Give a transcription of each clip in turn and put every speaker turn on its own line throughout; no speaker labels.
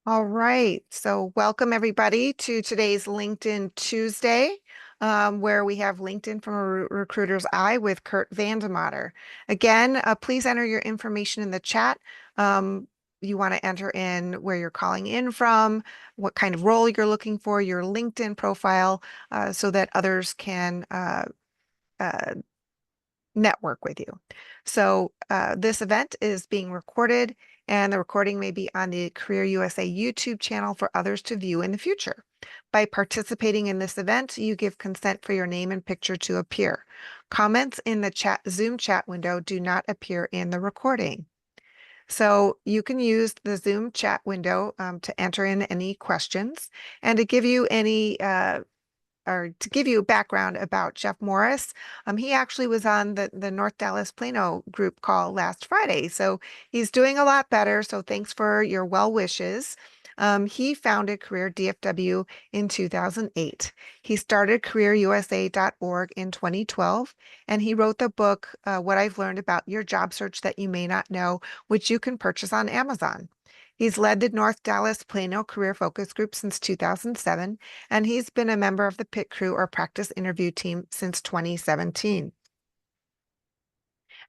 All right. So, welcome everybody to today's LinkedIn Tuesday, where we have LinkedIn from a Recruiter's Eye with Kurt Vandemotter. Again, please enter your information in the chat. Um, you want to enter in where you're calling in from, what kind of role you're looking for, your LinkedIn profile, so that others can uh, network with you. So this event is being recorded, and the recording may be on the Career USA YouTube channel for others to view in the future. By participating in this event, you give consent for your name and picture to appear. Comments in the Zoom chat window do not appear in the recording. So you can use the Zoom chat window to enter in any questions and to give you any or to give you a background about Jeff Morris, he actually was on the North Dallas Plano group call last Friday. So he's doing a lot better. So thanks for your well wishes. He founded Career DFW in 2008. He started careerusa.org in 2012, and he wrote the book, What I've Learned About Your Job Search That You May Not Know, which you can purchase on Amazon. He's led the North Dallas Plano Career Focus Group since 2007, and he's been a member of the PIT Crew or practice interview team since 2017.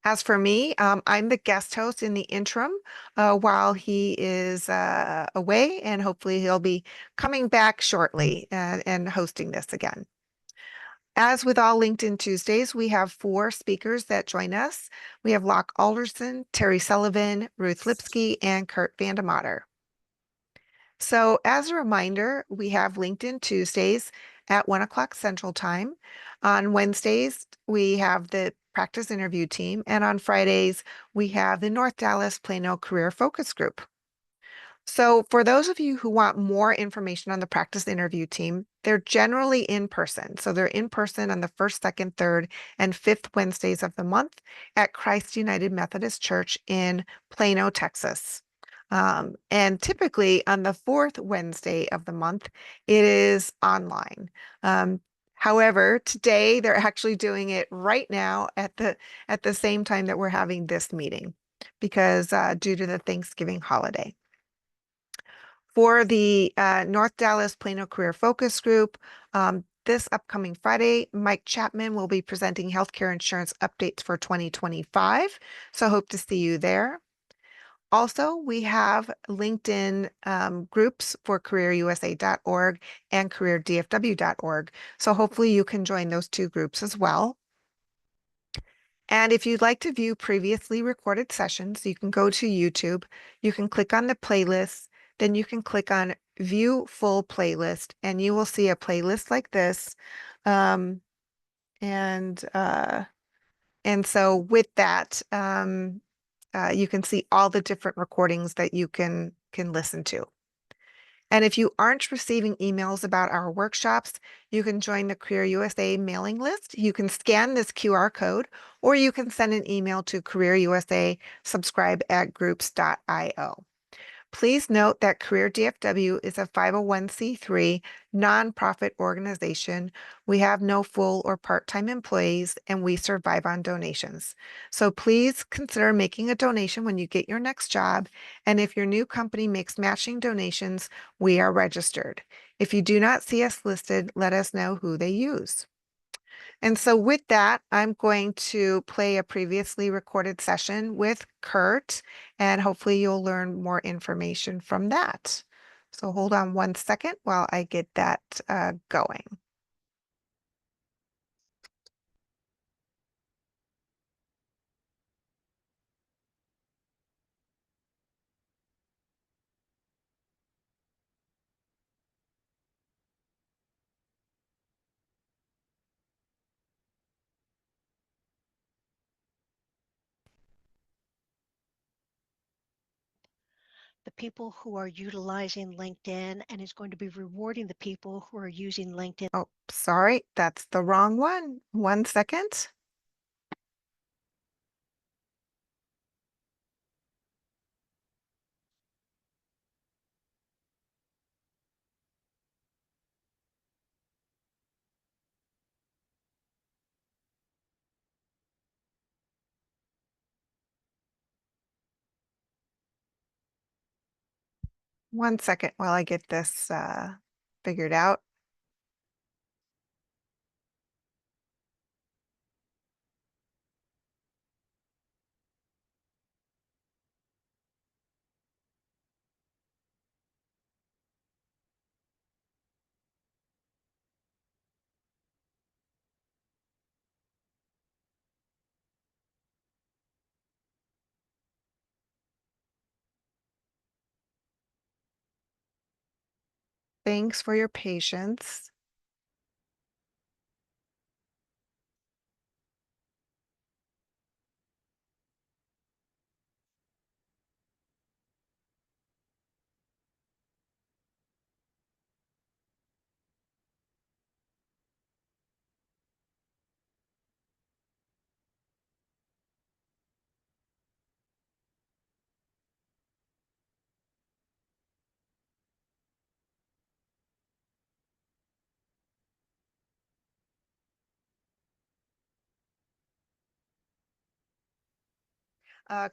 As for me, I'm the guest host in the interim while he is away, and hopefully he'll be coming back shortly and hosting this again. As with all LinkedIn Tuesdays, we have four speakers that join us. We have Locke Alderson, Terry Sullivan, Ruth Lipsky, and Kurt Vandemotter. So as a reminder, we have LinkedIn Tuesdays at 1 o'clock Central Time. On Wednesdays, we have the practice interview team. And on Fridays, we have the North Dallas Plano Career Focus Group. So for those of you who want more information on the practice interview team, they're generally in person. So they're in person on the first, second, third, and fifth Wednesdays of the month at Christ United Methodist Church in Plano, Texas. And typically on the fourth Wednesday of the month, it is online. However, today they're actually doing it right now at the same time that we're having this meeting because due to the Thanksgiving holiday. For the North Dallas Plano Career Focus Group, this upcoming Friday, Mike Chapman will be presenting healthcare insurance updates for 2025. So hope to see you there. Also, we have LinkedIn groups for careerusa.org and careerdfw.org. So hopefully you can join those two groups as well. And if you'd like to view previously recorded sessions, you can go to YouTube. You can click on the playlist, then you can click on View Full Playlist, and you will see a playlist like this. Um, and uh, and so with that, you can see all the different recordings that you can listen to. And if you aren't receiving emails about our workshops, you can join the Career USA mailing list. You can scan this QR code, or you can send an email to Career USA subscribe@groups.io. Please note that Career DFW is a 501c3 nonprofit organization. We have no full or part-time employees, and we survive on donations. So please consider making a donation when you get your next job. And if your new company makes matching donations, we are registered. If you do not see us listed, let us know who they use. And so with that, I'm going to play a previously recorded session with Kurt, and hopefully you'll learn more information from that. So hold on 1 second while I get that going.
The people who are utilizing LinkedIn and is going to be rewarding the people who are using LinkedIn.
Oh, sorry, that's the wrong one. 1 second. One second while I get this figured out. Thanks for your patience.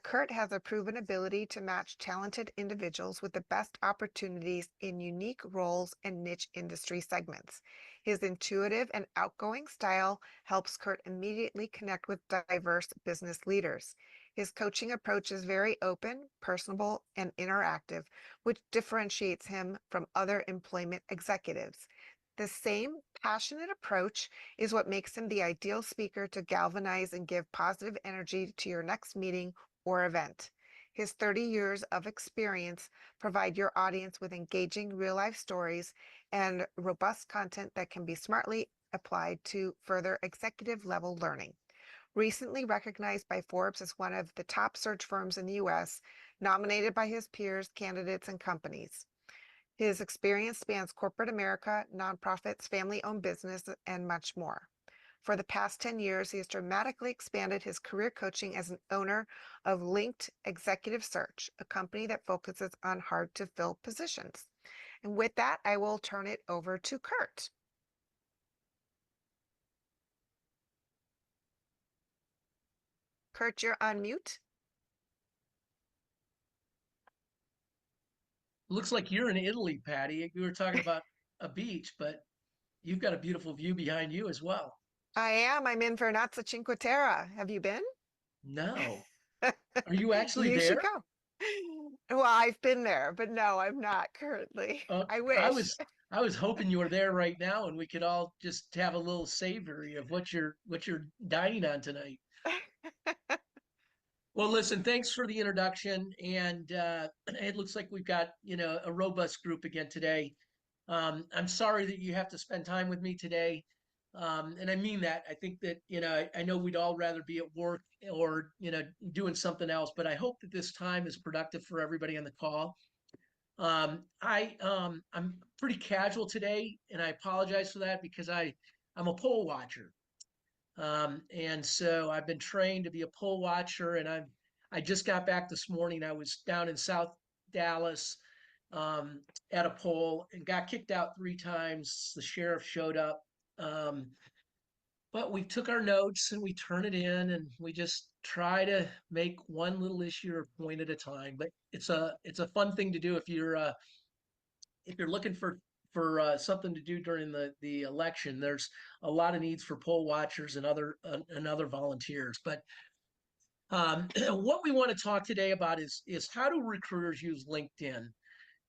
Kurt has a proven ability to match talented individuals with the best opportunities in unique roles and niche industry segments. His intuitive and outgoing style helps Kurt immediately connect with diverse business leaders. His coaching approach is very open, personable, and interactive, which differentiates him from other employment executives. The same passionate approach is what makes him the ideal speaker to galvanize and give positive energy to your next meeting or event. His 30 years of experience provide your audience with engaging real-life stories and robust content that can be smartly applied to further executive level learning. Recently recognized by Forbes as one of the top search firms in the US, nominated by his peers, candidates, and companies. His experience spans corporate America, nonprofits, family-owned business, and much more. For the past 10 years, he has dramatically expanded his career coaching as an owner of Linked Executive Search, a company that focuses on hard-to-fill positions. And with that, I will turn it over to Kurt. Kurt, you're on mute.
Looks like you're in Italy, Patty. We were talking about a beach, but you've got a beautiful view behind you as well.
I am. I'm in Vernazza Cinque Terre. Have you been?
No. Are you actually
You should
there?
go. Well, I've been there, but no, I'm not currently.
Uh,
I
I
wish.
was I was hoping you were there right now and we could all just have a little savory of what you're dining on tonight. Well, listen, thanks for the introduction. And it looks like we've got, a robust group again today. I'm sorry that you have to spend time with me today. And I mean that. I think that, I know we'd all rather be at work or, doing something else, but I hope that this time is productive for everybody on the call. I'm pretty casual today, and I apologize for that because I'm a poll watcher. And so I've been trained to be a poll watcher, and I just got back this morning. I was down in South Dallas at a poll and got kicked out 3 times. The sheriff showed up. But we took our notes and we turn it in and we just try to make one little issue or point at a time. But it's a fun thing to do if you're looking for something to do during the election. There's a lot of needs for poll watchers and other volunteers. But what we want to talk today about is how do recruiters use LinkedIn,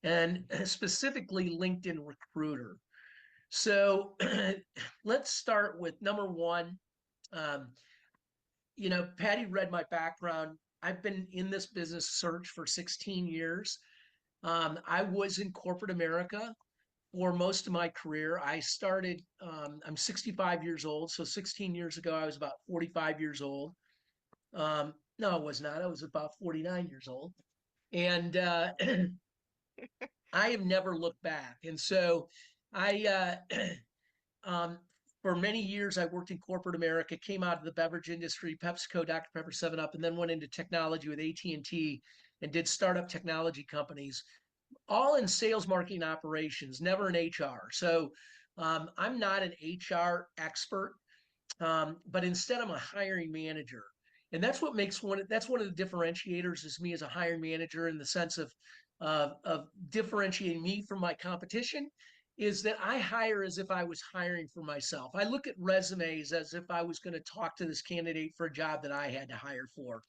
and specifically LinkedIn Recruiter. So let's start with number one. Um, Patty read my background. I've been in this business search for 16 years. I was in corporate America for most of my career. I started, I'm 65 years old. So 16 years ago, I was about 45 years old. No, I was not. I was about 49 years old. And I have never looked back. And so I, um, for many years, I worked in corporate America, came out of the beverage industry, PepsiCo, Dr. Pepper, 7 Up, and then went into technology with AT&T and did startup technology companies, all in sales, marketing, operations, never in HR. So I'm not an HR expert, but instead I'm a hiring manager. And that's what makes that's one of the differentiators is me as a hiring manager in the sense of of differentiating me from my competition is that I hire as if I was hiring for myself. I look at resumes as if I was going to talk to this candidate for a job that I had to hire for.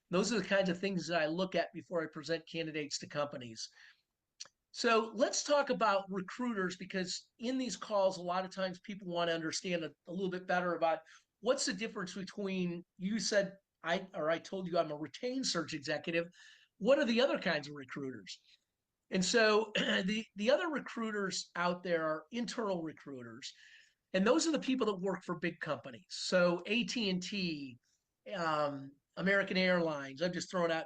Those are the kinds of things that I look at before I present candidates to companies. So let's talk about recruiters, because in these calls, a lot of times people want to understand a little bit better about what's the difference between, you said, I told you I'm a retained search executive. What are the other kinds of recruiters? And so the other recruiters out there are internal recruiters, and those are the people that work for big companies. So AT&T, American Airlines. I'm just throwing out.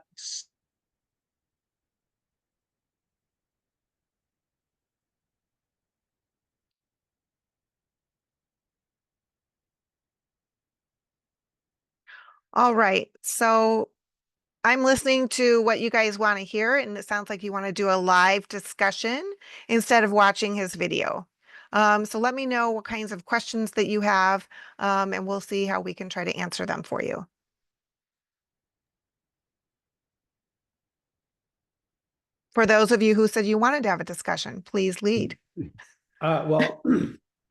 All right. So I'm listening to what you guys want to hear, and it sounds like you want to do a live discussion instead of watching his video. So let me know what kinds of questions that you have, and we'll see how we can try to answer them for you. For those of you who said you wanted to have a discussion, please lead.
Well,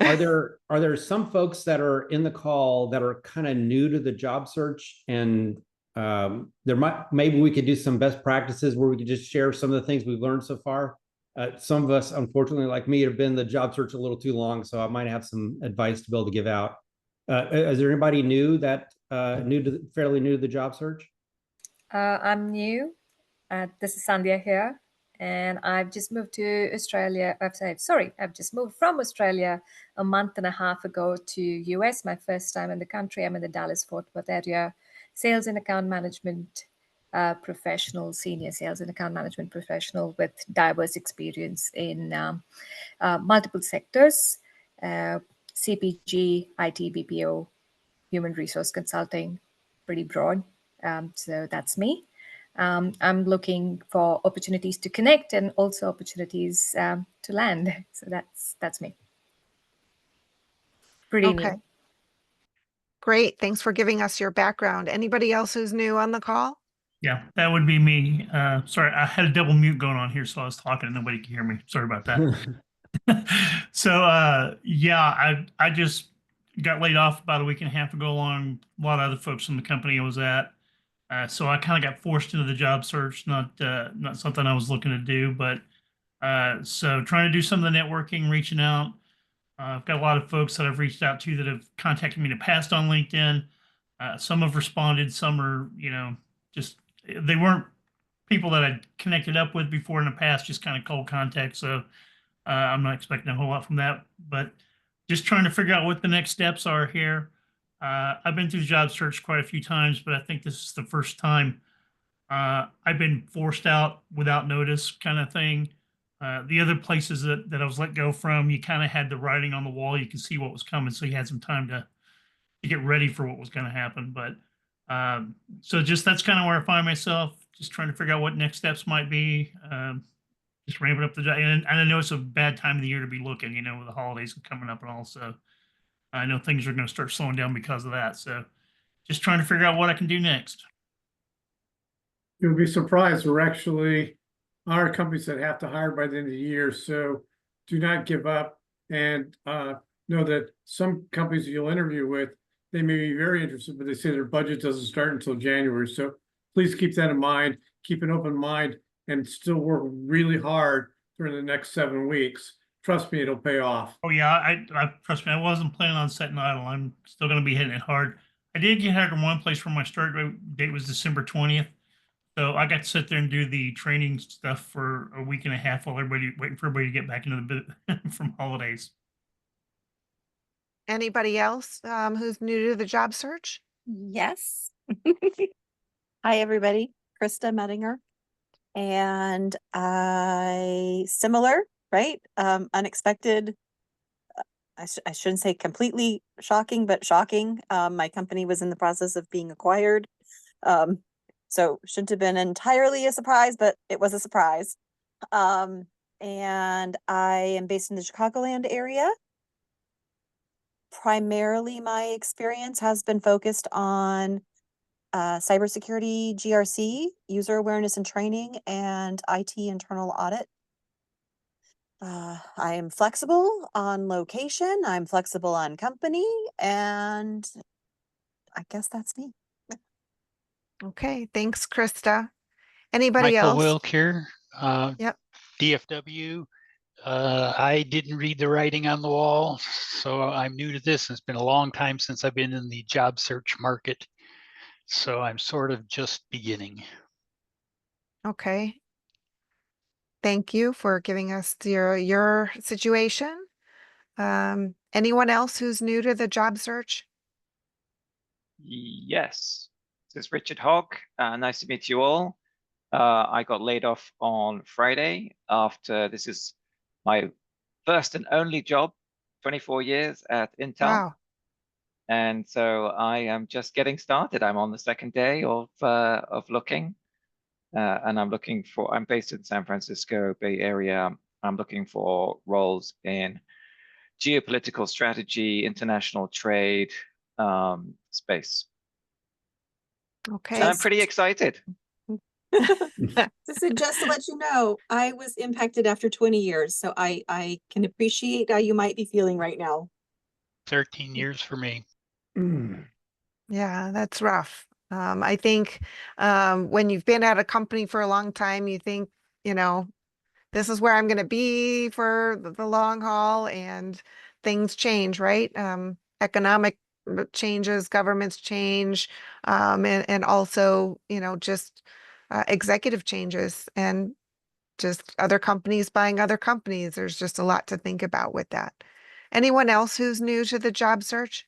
are there some folks that are in the call that are kind of new to the job search, and maybe we could do some best practices where we could just share some of the things we've learned so far. Some of us, unfortunately, like me, have been in the job search a little too long, so I might have some advice to be able to give out. Is there anybody new that fairly new to the job search?
I'm new. This is Sandhya here, and I've just moved to Australia. I've just moved from Australia a month and a half ago to US. My first time in the country. I'm in the Dallas-Fort Worth area, sales and account management professional, senior sales and account management professional with diverse experience in multiple sectors, CPG, IT, BPO, human resource consulting, pretty broad. So that's me. I'm looking for opportunities to connect and also opportunities to land. So that's me. Pretty
Okay.
new.
Great. Thanks for giving us your background. Anybody else who's new on the call?
Yeah, that would be me. Sorry, I had a double mute going on here, so I was talking and nobody could hear me. Sorry about that. So yeah, I just got laid off about a week and a half ago along a lot of other folks in the company I was at. So I kind of got forced into the job search, not something I was looking to do, but so trying to do some of the networking, reaching out. I've got a lot of folks that I've reached out to that have contacted me in the past on LinkedIn. Some have responded, some are, just they weren't people that I'd connected up with before in the past, just kind of cold contact. So I'm not expecting a whole lot from that, but just trying to figure out what the next steps are here. I've been through the job search quite a few times, but I think this is the first time I've been forced out without notice kind of thing. The other places that I was let go from, you kind of had the writing on the wall. You could see what was coming. So you had some time to get ready for what was going to happen. But so just that's kind of where I find myself, just trying to figure out what next steps might be. Just ramping up the job. And I know it's a bad time of the year to be looking, with the holidays coming up and all. So I know things are going to start slowing down because of that. So just trying to figure out what I can do next.
You'll be surprised. We're actually our companies that have to hire by the end of the year. So do not give up, and know that some companies you'll interview with, they may be very interested, but they say their budget doesn't start until January. So please keep that in mind, keep an open mind, and still work really hard during the next 7 weeks. Trust me, it'll pay off.
Oh yeah, I trust me. I wasn't planning on sitting idle. I'm still going to be hitting it hard. I did get hired in one place where my start date was December 20th. So I got to sit there and do the training stuff for a week and a half while waiting for everybody to get back into the bit from holidays.
Anybody else who's new to the job search?
Yes. Hi, everybody. Krista Mettinger. And similar, right? Unexpected. I shouldn't say completely shocking, but shocking. My company was in the process of being acquired. So shouldn't have been entirely a surprise, but it was a surprise. And I am based in the Chicagoland area. Primarily, my experience has been focused on cybersecurity GRC, user awareness and training, and IT internal audit. I am flexible on location, I'm flexible on company, and I guess that's me.
Okay, thanks, Krista. Anybody
Michael
else?
Wilk here.
Yep.
DFW. I didn't read the writing on the wall, so I'm new to this. It's been a long time since I've been in the job search market, so I'm sort of just beginning.
Okay. Thank you for giving us your situation. Anyone else who's new to the job search?
Yes, this is Richard Hogg. Nice to meet you all. I got laid off on Friday after this is my first and only job, 24 years at Intel.
Wow.
And so I am just getting started. I'm on the second day of looking, and I'm based in San Francisco Bay Area. I'm looking for roles in geopolitical strategy, international trade space.
Okay.
And I'm pretty excited.
So just to let you know, I was impacted after 20 years, so I can appreciate how you might be feeling right now.
13 years for me.
Yeah, that's rough. I think when you've been at a company for a long time, you think, you know, this is where I'm going to be for the long haul, and things change, right? Economic changes, governments change, and also, you know, just executive changes and just other companies buying other companies. There's just a lot to think about with that. Anyone else who's new to the job search?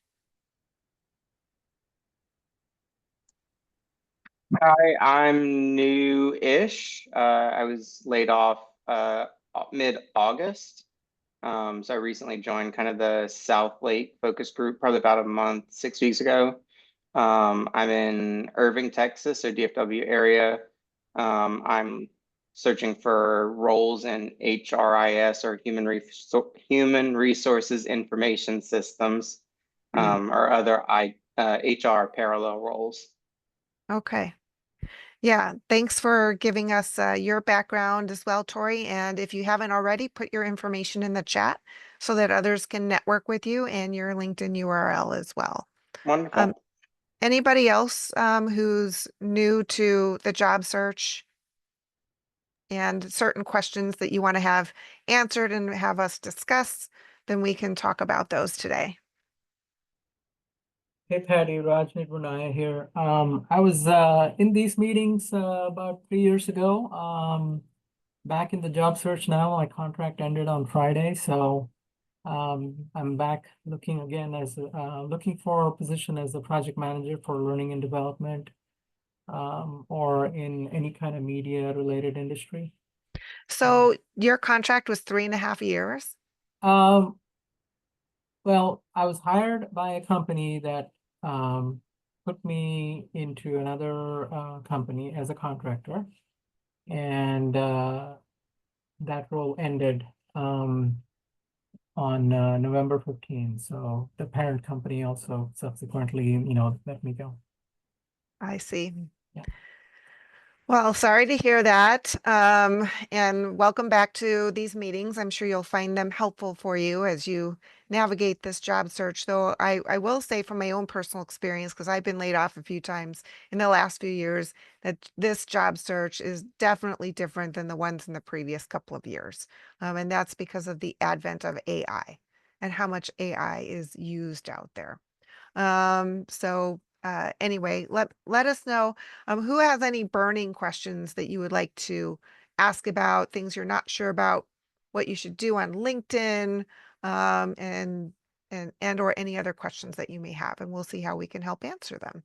Hi, I'm new-ish. I was laid off mid-August. So I recently joined kind of the South Lake focus group, probably about a month, 6 weeks ago. I'm in Irving, Texas, so DFW area. I'm searching for roles in HRIS or Human Resources Information Systems, or other HR parallel roles.
Okay. Yeah, thanks for giving us your background as well, Tori. And if you haven't already, put your information in the chat so that others can network with you, and your LinkedIn URL as well.
Wonderful.
Anybody else who's new to the job search and certain questions that you want to have answered and have us discuss, then we can talk about those today.
Hey Patty, Rajneet Bunaya here. I was in these meetings about 3 years ago. Back in the job search now. My contract ended on Friday, so I'm back looking again as looking for a position as a project manager for learning and development, or in any kind of media related industry.
So your contract was 3.5 years?
Well, I was hired by a company that put me into another company as a contractor, and that role ended on November 15th. So the parent company also subsequently, let me go.
I see.
Yeah.
Well, sorry to hear that. And welcome back to these meetings. I'm sure you'll find them helpful for you as you navigate this job search. Though I will say from my own personal experience, because I've been laid off a few times in the last few years, that this job search is definitely different than the ones in the previous couple of years. And that's because of the advent of AI and how much AI is used out there. Anyway, let us know who has any burning questions that you would like to ask about, things you're not sure about, what you should do on LinkedIn, and or any other questions that you may have, and we'll see how we can help answer them.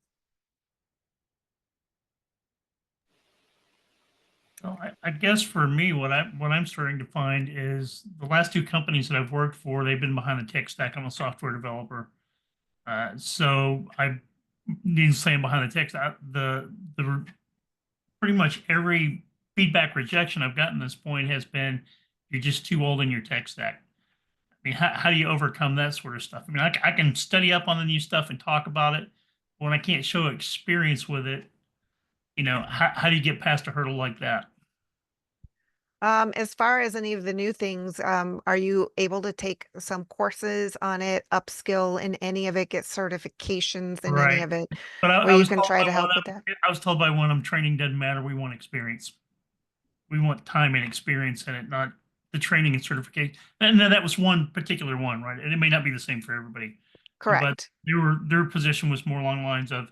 Well, I guess for me, what I'm starting to find is the last two companies that I've worked for, they've been behind the tech stack. I'm a software developer. So I need to say behind the tech stack, the pretty much every feedback rejection I've gotten at this point has been, you're just too old in your tech stack. I mean, how do you overcome that sort of stuff? I mean, I can study up on the new stuff and talk about it, when I can't show experience with it, how do you get past a hurdle like that?
As far as any of the new things, are you able to take some courses on it, upskill in any of it, get certifications in any
Right.
of it,
But
where
I
you
was
can
told
try
by
to
one
help
of
with
them,
that?
I was told by one of them, training doesn't matter. We want experience. We want time and experience in it, not the training and certification. And then that was one particular one, right? And it may not be the same for everybody. But
Correct.
their position was more along the lines of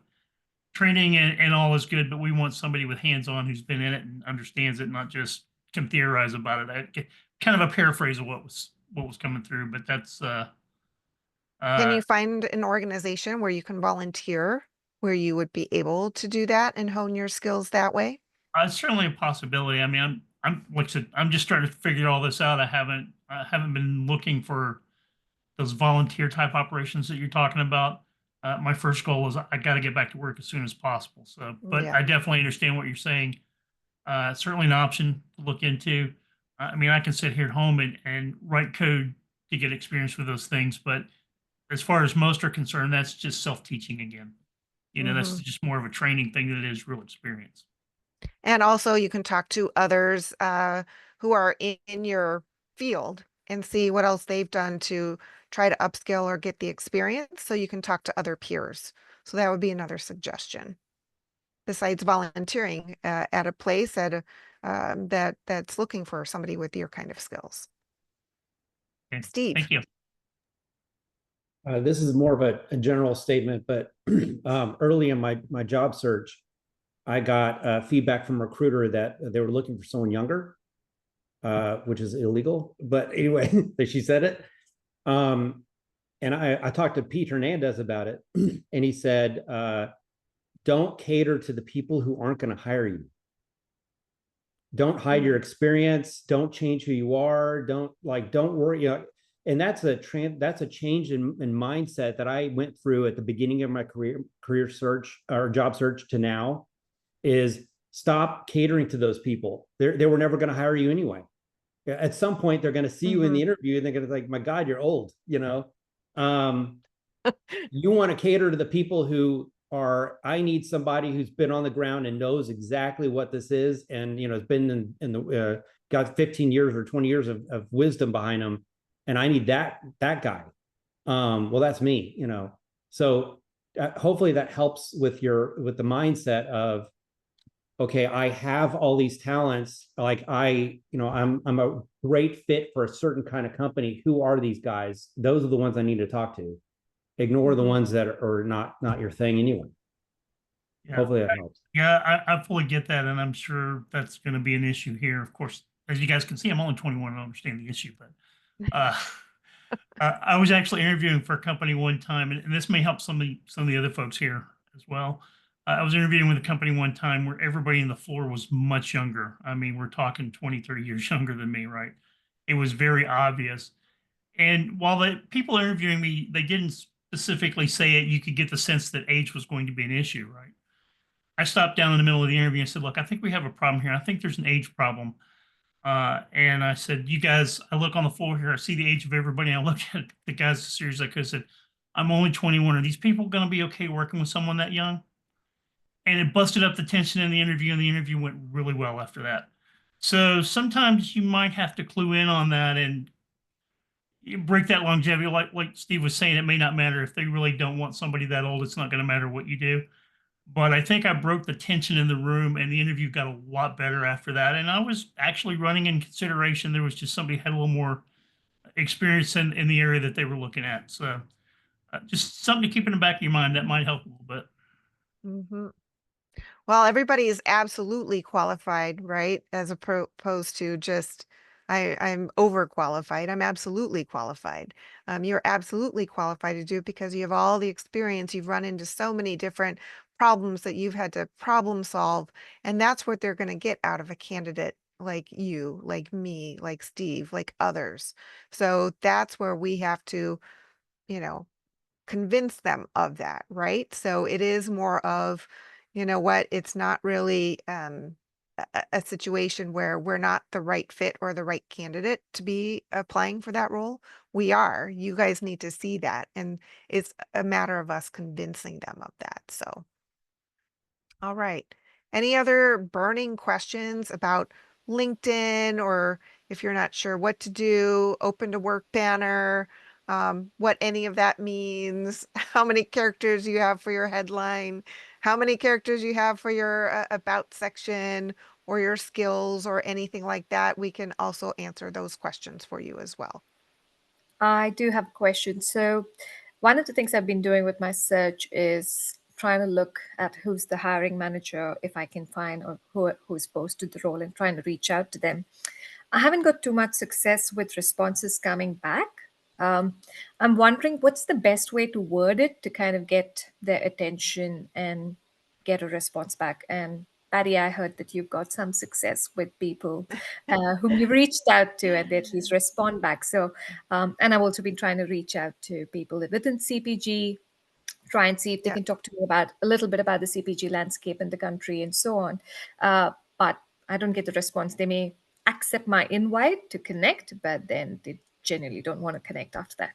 training and all is good, but we want somebody with hands-on who's been in it and understands it, not just can theorize about it. Kind of a paraphrase of what was coming through, but that's
Can you find an organization where you can volunteer, where you would be able to do that and hone your skills that way?
It's certainly a possibility. I mean, I'm like I said, I'm just starting to figure all this out. I haven't been looking for those volunteer type operations that you're talking about. My first goal is I got to get back to work as soon as possible. So, but
Yeah.
I definitely understand what you're saying. Certainly an option to look into. I mean, I can sit here at home and write code to get experience with those things, but as far as most are concerned, that's just self-teaching again. That's
Mhm.
just more of a training thing than it is real experience.
And also you can talk to others who are in your field and see what else they've done to try to upskill or get the experience. So you can talk to other peers. So that would be another suggestion. Besides volunteering at a place that's looking for somebody with your kind of skills.
Okay.
Steve.
Thank you.
This is more of a general statement, but early in my job search, I got feedback from a recruiter that they were looking for someone younger, which is illegal. But anyway, she said it. And I talked to Pete Hernandez about it, and he said, don't cater to the people who aren't going to hire you. Don't hide your experience. Don't change who you are. Don't worry. And that's a change in mindset that I went through at the beginning of my career search or job search to now, is stop catering to those people. They were never going to hire you anyway. At some point, they're going to see you in the interview and they're going to like, my God, you're old, You want to cater to the people who I need somebody who's been on the ground and knows exactly what this is. And, has been in the, got 15 years or 20 years of wisdom behind them. And I need that guy. Well, that's me, So hopefully that helps with the mindset of, okay, I have all these talents. Like I'm a great fit for a certain kind of company. Who are these guys? Those are the ones I need to talk to. Ignore the ones that are not your thing anyway.
Yeah.
Hopefully that helps.
Yeah, I fully get that, and I'm sure that's going to be an issue here. Of course, as you guys can see, I'm only 21 and I understand the issue, but I was actually interviewing for a company one time, and this may help some of the other folks here as well. I was interviewing with a company one time where everybody in the floor was much younger. I mean, we're talking 20, 30 years younger than me, right? It was very obvious. And while the people interviewing me, they didn't specifically say it, you could get the sense that age was going to be an issue, right? I stopped down in the middle of the interview and said, look, I think we have a problem here. I think there's an age problem. And I said, you guys, I look on the floor here, I see the age of everybody. And I look at the guys as serious as I could. I said, I'm only 21. Are these people going to be okay working with someone that young? And it busted up the tension in the interview, and the interview went really well after that. So sometimes you might have to clue in on that and you break that longevity. Like Steve was saying, it may not matter if they really don't want somebody that old. It's not going to matter what you do. But I think I broke the tension in the room, and the interview got a lot better after that. And I was actually running in consideration. There was just somebody had a little more experience in the area that they were looking at. So just something to keep in the back of your mind that might help a little bit.
Mm-hmm. Well, everybody is absolutely qualified, right? As opposed to just, I'm overqualified. I'm absolutely qualified. You're absolutely qualified to do it because you have all the experience. You've run into so many different problems that you've had to problem solve. And that's what they're going to get out of a candidate like you, like me, like Steve, like others. So that's where we have to, convince them of that, right? So it is more of, it's not really a situation where we're not the right fit or the right candidate to be applying for that role. We are. You guys need to see that. And it's a matter of us convincing them of that. So, all right. Any other burning questions about LinkedIn, or if you're not sure what to do, open to work banner, what any of that means, how many characters you have for your headline, how many characters you have for your about section or your skills or anything like that? We can also answer those questions for you as well.
I do have a question. So, one of the things I've been doing with my search is trying to look at who's the hiring manager, if I can find, or who's posted the role, and trying to reach out to them. I haven't got too much success with responses coming back. I'm wondering what's the best way to word it to kind of get their attention and get a response back. And Patty, I heard that you've got some success with people whom you reached out to and they at least respond back. So, and I've also been trying to reach out to people within CPG, try and see if they
Yeah.
can talk to me about a little bit about the CPG landscape in the country and so on. But I don't get the response. They may accept my invite to connect, but then they generally don't want to connect after that.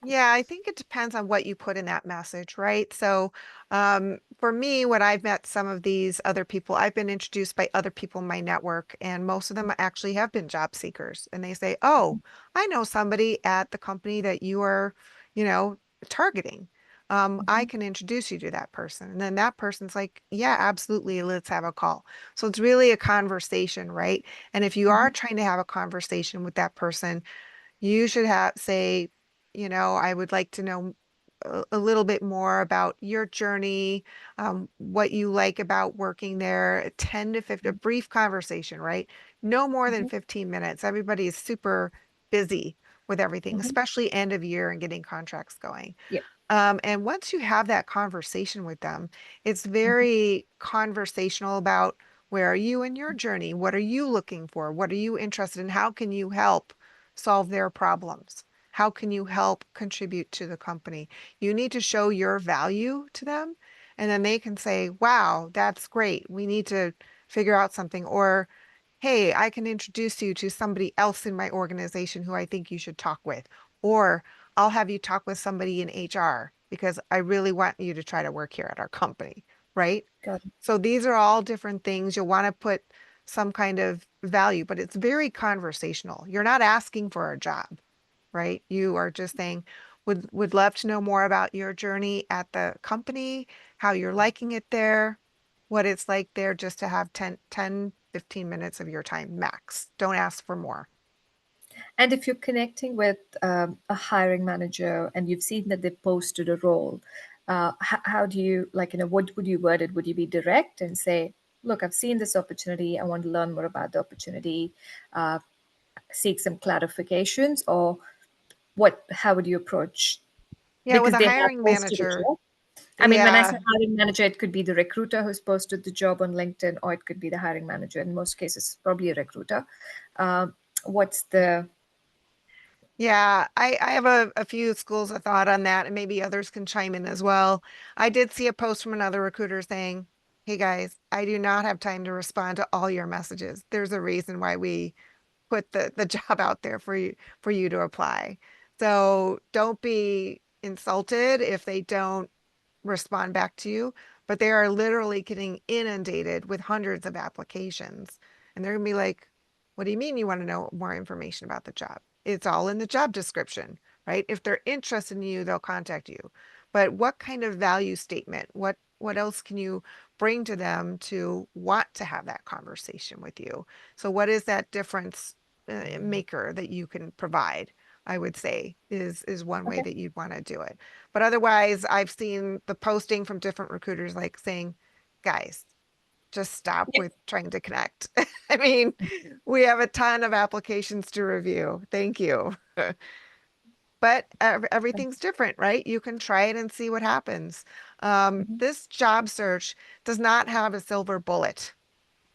Yeah, I think it depends on what you put in that message, right? So, for me, when I've met some of these other people, I've been introduced by other people in my network, and most of them actually have been job seekers. And they say, "Oh, I know somebody at the company that you are, you know, targeting. I can introduce you to that person." And then that person's like, "Yeah, absolutely. Let's have a call." So it's really a conversation, right? And if you are trying to have a conversation with that person, you should say, I would like to know a little bit more about your journey, what you like about working there, a 10 to 15, a brief conversation, right? No more than 15 minutes. Everybody is super busy with everything, especially end of year and getting contracts going.
Yep.
And once you have that conversation with them, it's very conversational about where are you in your journey? What are you looking for? What are you interested in? How can you help solve their problems? How can you help contribute to the company? You need to show your value to them, and then they can say, wow, that's great. We need to figure out something. Or, hey, I can introduce you to somebody else in my organization who I think you should talk with. Or I'll have you talk with somebody in HR because I really want you to try to work here at our company, right?
Got it.
So these are all different things. You'll want to put some kind of value, but it's very conversational. You're not asking for a job, right? You are just saying, would love to know more about your journey at the company, how you're liking it there, what it's like there, just to have 10, 15 minutes of your time max. Don't ask for more.
And if you're connecting with a hiring manager and you've seen that they've posted a role, how do you, what would you word it? Would you be direct and say, look, I've seen this opportunity. I want to learn more about the opportunity, seek some clarifications, or how would you approach?
Yeah, with
Because
a
they have
hiring
posted a
manager.
job. I mean, when I say
Yeah.
hiring manager, it could be the recruiter who's posted the job on LinkedIn, or it could be the hiring manager. In most cases, probably a recruiter. What's the
Yeah, I have a few schools of thought on that, and maybe others can chime in as well. I did see a post from another recruiter saying, hey guys, I do not have time to respond to all your messages. There's a reason why we put the job out there for you to apply. So don't be insulted if they don't respond back to you, but they are literally getting inundated with hundreds of applications. And they're gonna be like, what do you mean you want to know more information about the job? It's all in the job description, right? If they're interested in you, they'll contact you. But what kind of value statement? What else can you bring to them to want to have that conversation with you? So what is that difference maker that you can provide? I would say is one way
Okay.
that you'd want to do it. But otherwise, I've seen the posting from different recruiters like saying, guys, just stop
Yeah.
with trying to connect. I mean, we have a ton of applications to review. Thank you. But everything's different, right? You can try it and see what happens. This job search does not have a silver bullet.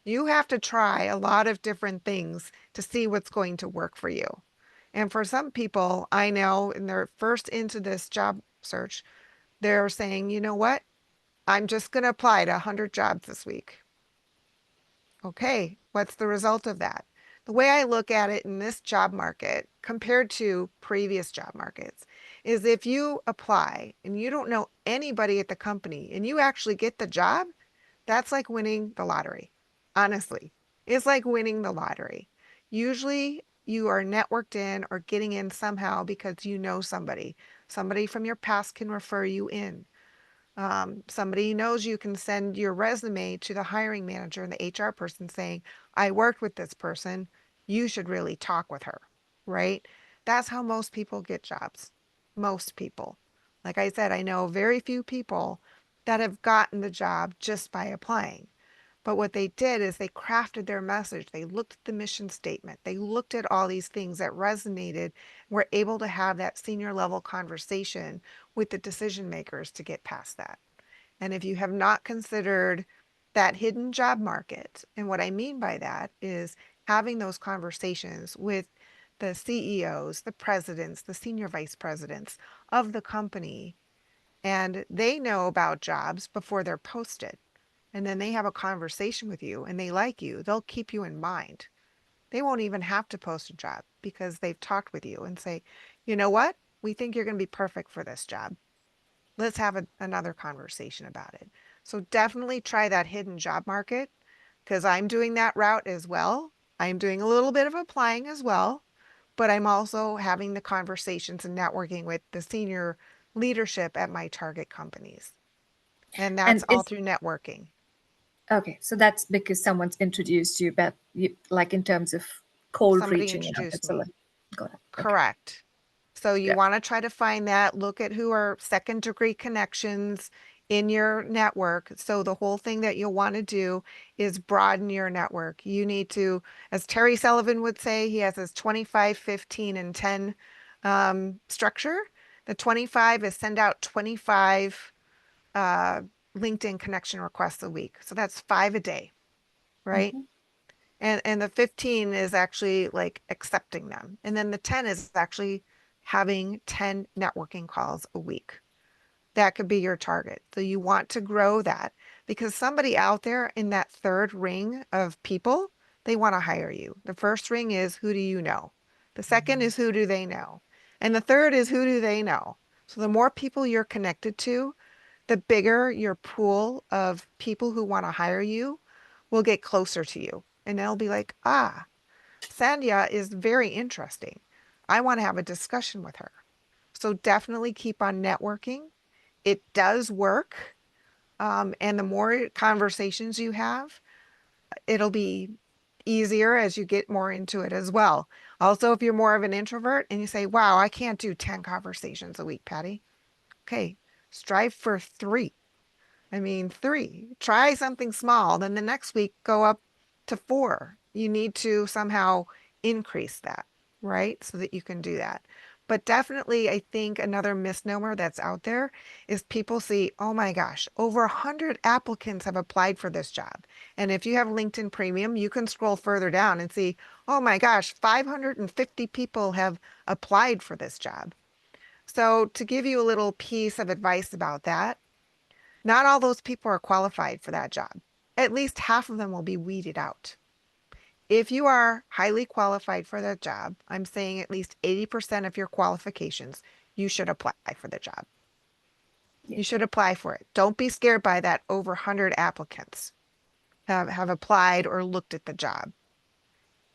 You have to try a lot of different things to see what's going to work for you. And for some people, I know in their first into this job search, they're saying, you know what? I'm just going to apply to 100 jobs this week. Okay, what's the result of that? The way I look at it in this job market compared to previous job markets is if you apply and you don't know anybody at the company and you actually get the job, that's like winning the lottery. Honestly, it's like winning the lottery. Usually you are networked in or getting in somehow because you know somebody. Somebody from your past can refer you in. Somebody knows you can send your resume to the hiring manager and the HR person saying, I worked with this person. You should really talk with her, right? That's how most people get jobs. Most people. Like I said, I know very few people that have gotten the job just by applying. But what they did is they crafted their message. They looked at the mission statement. They looked at all these things that resonated, were able to have that senior level conversation with the decision makers to get past that. And if you have not considered that hidden job market, and what I mean by that is having those conversations with the CEOs, the presidents, the senior vice presidents of the company, and they know about jobs before they're posted. And then they have a conversation with you and they like you, they'll keep you in mind. They won't even have to post a job because they've talked with you and say, you know what? We think you're going to be perfect for this job. Let's have another conversation about it. So definitely try that hidden job market because I'm doing that route as well. I'm doing a little bit of applying as well, but I'm also having the conversations and networking with the senior leadership at my target companies. And that's
And
all
is
through networking.
okay, so that's because someone's introduced you, but you like in terms of cold
Somebody
reaching out.
introduced
It's a
me.
lot. Got it. Okay.
Correct. So you
Yeah.
want to try to find that, look at who are second degree connections in your network. So the whole thing that you'll want to do is broaden your network. You need to, as Terry Sullivan would say, he has his 25, 15, and 10 structure. The 25 is send out 25 LinkedIn connection requests a week. So that's 5 a day, right?
Mhm.
And the 15 is actually like accepting them. And then the 10 is actually having 10 networking calls a week. That could be your target. So you want to grow that because somebody out there in that third ring of people, they want to hire you. The first ring is who do you know? The second is who do they know? And the third is who do they know? So the more people you're connected to, the bigger your pool of people who want to hire you will get closer to you. And they'll be like, ah, Sandhya is very interesting. I want to have a discussion with her. So definitely keep on networking. It does work. And the more conversations you have, it'll be easier as you get more into it as well. Also, if you're more of an introvert and you say, wow, I can't do 10 conversations a week, Patty. Okay, strive for 3. I mean, 3. Try something small. Then the next week, go up to 4. You need to somehow increase that, right? So that you can do that. But definitely, I think another misnomer that's out there is people see, oh my gosh, over 100 applicants have applied for this job. And if you have LinkedIn Premium, you can scroll further down and see, oh my gosh, 550 people have applied for this job. So to give you a little piece of advice about that, not all those people are qualified for that job. At least half of them will be weeded out. If you are highly qualified for that job, I'm saying at least 80% of your qualifications, you should apply for the job.
Yeah.
You should apply for it. Don't be scared by that over 100 applicants have applied or looked at the job.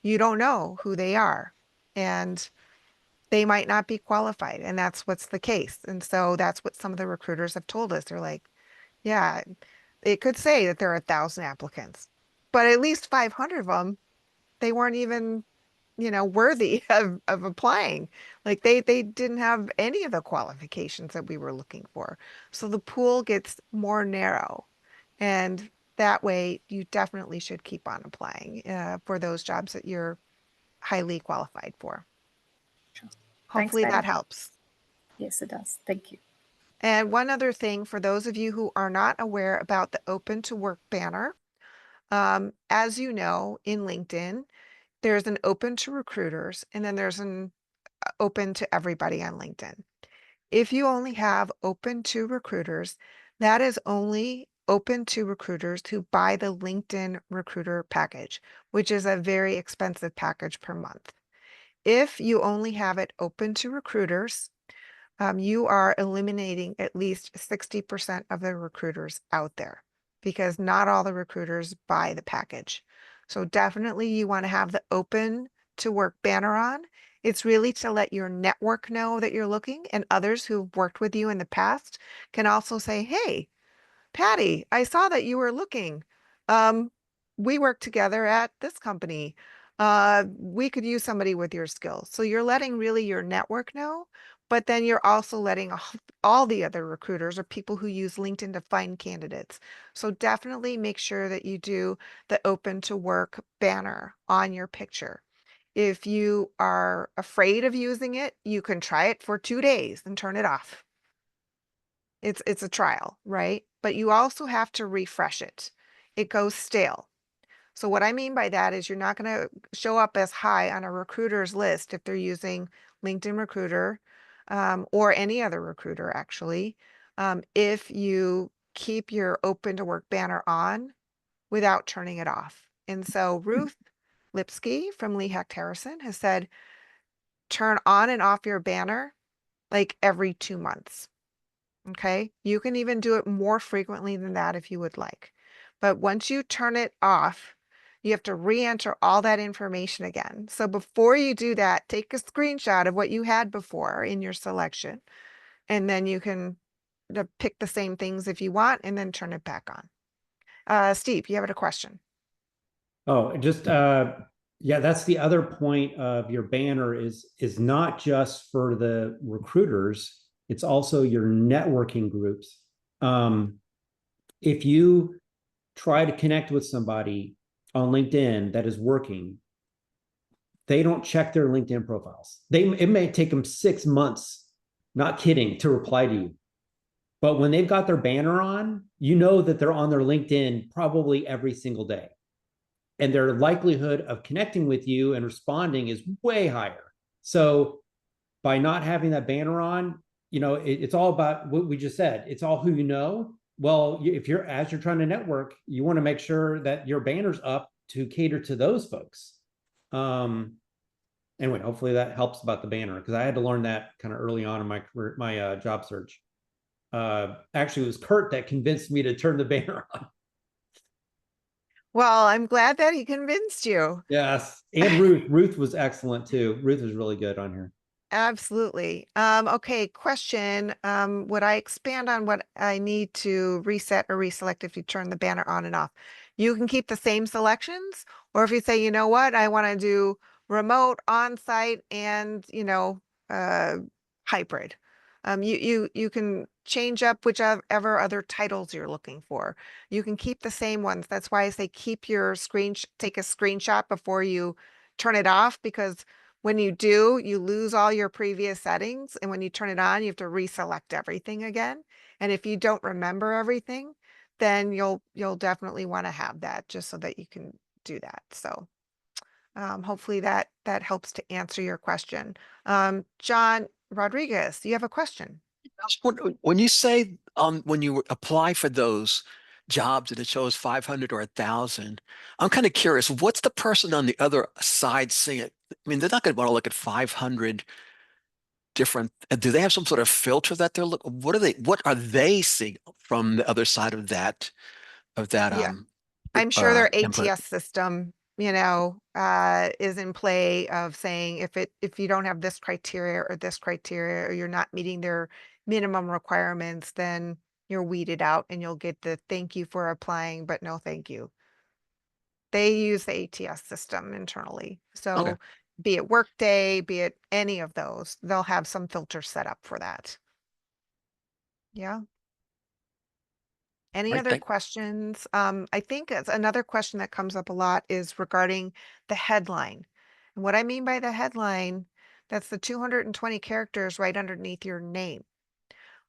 You don't know who they are and they might not be qualified. And that's what's the case. And so that's what some of the recruiters have told us. They're like, yeah, it could say that there are 1,000 applicants, but at least 500 of them, they weren't even, worthy of applying. Like they didn't have any of the qualifications that we were looking for. So the pool gets more narrow. And that way you definitely should keep on applying for those jobs that you're highly qualified for.
Sure.
Hopefully
Thanks,
that
Patty.
helps.
Yes, it does. Thank you.
And one other thing for those of you who are not aware about the Open to Work banner, as you know, in LinkedIn, there's an open to recruiters and then there's an open to everybody on LinkedIn. If you only have open to recruiters, that is only open to recruiters who buy the LinkedIn Recruiter package, which is a very expensive package per month. If you only have it open to recruiters, you are eliminating at least 60% of the recruiters out there because not all the recruiters buy the package. So definitely you want to have the open to work banner on. It's really to let your network know that you're looking, and others who've worked with you in the past can also say, hey, Patty, I saw that you were looking. We work together at this company. We could use somebody with your skills. So you're letting really your network know, but then you're also letting all the other recruiters or people who use LinkedIn to find candidates. So definitely make sure that you do the open to work banner on your picture. If you are afraid of using it, you can try it for 2 days and turn it off. It's a trial, right? But you also have to refresh it. It goes stale. So what I mean by that is you're not going to show up as high on a recruiter's list if they're using LinkedIn Recruiter or any other recruiter actually, if you keep your open to work banner on without turning it off. And so Ruth Lipsky from Lee Hecht Harrison has said, turn on and off your banner like every 2 months. Okay, you can even do it more frequently than that if you would like. But once you turn it off, you have to re-enter all that information again. So before you do that, take a screenshot of what you had before in your selection, and then you can pick the same things if you want, and then turn it back on. Steve, you have a question.
Oh, just yeah, that's the other point of your banner is not just for the recruiters, it's also your networking groups. If you try to connect with somebody on LinkedIn that is working, they don't check their LinkedIn profiles. It may take them 6 months, not kidding, to reply to you. But when they've got their banner on, you know that they're on their LinkedIn probably every single day. And their likelihood of connecting with you and responding is way higher. So by not having that banner on, it's all about what we just said. It's all who you know. Well, if you're trying to network, you want to make sure that your banner's up to cater to those folks. Anyway, hopefully that helps about the banner, because I had to learn that kind of early on in my career, my job search. Actually, it was Kurt that convinced me to turn the banner on.
Well, I'm glad that he convinced you.
Yes, and Ruth was excellent too. Ruth was really good on here.
Absolutely. Okay, question. Would I expand on what I need to reset or reselect if you turn the banner on and off? You can keep the same selections, or if you say, you know what, I want to do remote, on-site, and hybrid. You can change up whichever other titles you're looking for. You can keep the same ones. That's why I say keep your take a screenshot before you turn it off, because when you do, you lose all your previous settings. And when you turn it on, you have to reselect everything again. And if you don't remember everything, then you'll definitely want to have that just so that you can do that. So hopefully that helps to answer your question. John Rodriguez, you have a question.
When you say when you apply for those jobs and it shows 500 or 1,000, I'm kind of curious, what's the person on the other side seeing it? I mean, they're not going to want to look at 500 different. Do they have some sort of filter that they're looking? What are they seeing from the other side of that?
Yeah. I'm sure their
input?
ATS system, is in play of saying if you don't have this criteria or this criteria, or you're not meeting their minimum requirements, then you're weeded out and you'll get the thank you for applying, but no thank you. They use the ATS system internally. So
Okay.
be it Workday, be it any of those, they'll have some filter set up for that. Yeah. Any
Right,
other questions? I think it's another question that comes up a lot is regarding the headline. And what I mean by the headline, that's the 220 characters right underneath your name.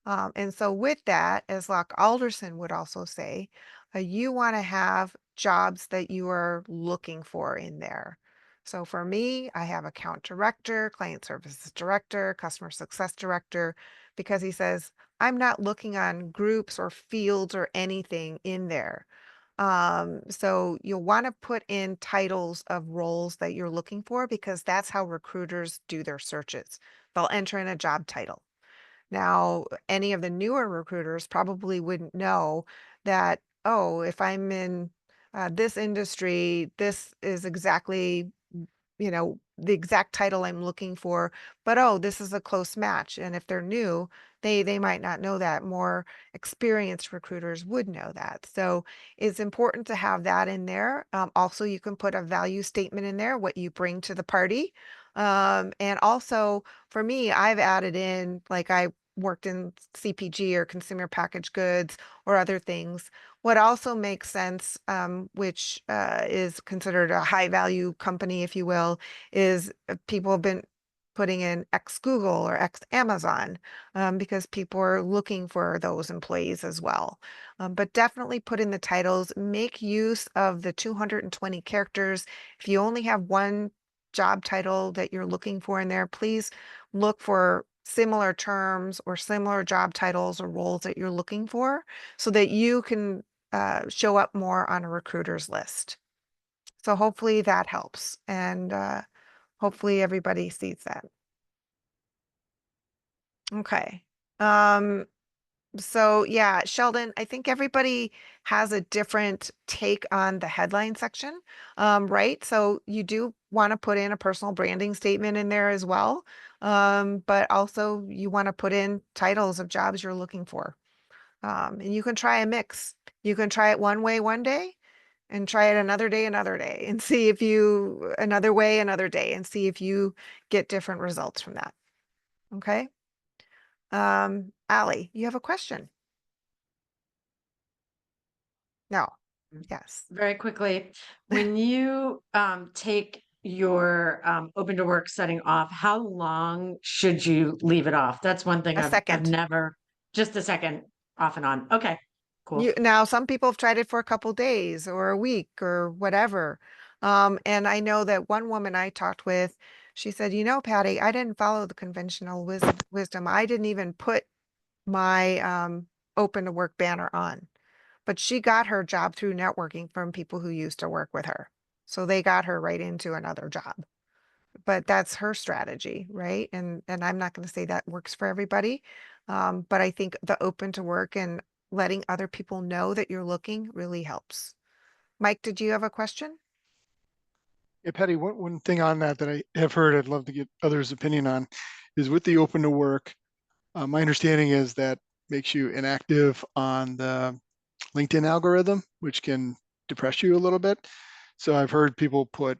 And so with that, as Locke Alderson would also say, you want to have jobs that you are looking for in there. So for me, I have account director, client services director, customer success director, because he says, I'm not looking on groups or fields or anything in there. So you'll want to put in titles of roles that you're looking for, because that's how recruiters do their searches. They'll enter in a job title. Now, any of the newer recruiters probably wouldn't know that, oh, if I'm in this industry, this is exactly, the exact title I'm looking for, but oh, this is a close match. And if they're new, they might not know that. More experienced recruiters would know that. So it's important to have that in there. Also, you can put a value statement in there, what you bring to the party. And also for me, I've added in, like, I worked in CPG or consumer packaged goods or other things. What also makes sense, which is considered a high value company, if you will, is people have been putting in ex Google or ex Amazon, because people are looking for those employees as well. But definitely put in the titles, make use of the 220 characters. If you only have one job title that you're looking for in there, please look for similar terms or similar job titles or roles that you're looking for, so that you can show up more on a recruiter's list. So hopefully that helps, and hopefully everybody sees that. Okay. So yeah, Sheldon, I think everybody has a different take on the headline section, right? So you do want to put in a personal branding statement in there as well. But also you want to put in titles of jobs you're looking for. And you can try a mix. You can try it one way one day and try it another day, and see if you, another way, another day, and see if you get different results from that. Okay. Allie, you have a question? No. Yes.
Very quickly, when you take your open to work setting off, how long should you leave it off? That's one thing
A
I've
second.
never, just a second, off and on. Okay, cool.
Now some people have tried it for a couple days or a week or whatever. And I know that one woman I talked with, she said, Patty, I didn't follow the conventional wisdom. I didn't even put my open to work banner on. But she got her job through networking from people who used to work with her. So they got her right into another job. But that's her strategy, right? And I'm not going to say that works for everybody. But I think the open to work and letting other people know that you're looking really helps. Mike, did you have a question?
Yeah, Patty, one thing on that I have heard, I'd love to get others' opinion on, is with the open to work. My understanding is that makes you inactive on the LinkedIn algorithm, which can depress you a little bit. So I've heard people put,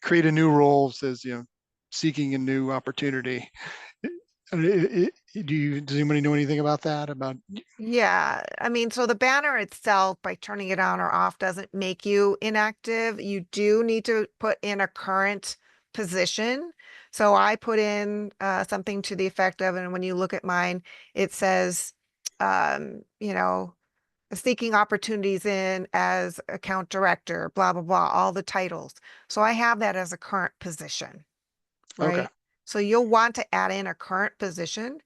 create a new role, says, seeking a new opportunity. Does anybody know anything about that?
Yeah, I mean, so the banner itself, by turning it on or off, doesn't make you inactive. You do need to put in a current position. So I put in something to the effect of, and when you look at mine, it says, seeking opportunities in as account director, blah, blah, blah, all the titles. So I have that as a current position, right?
Okay.
So you'll want to add in a current position.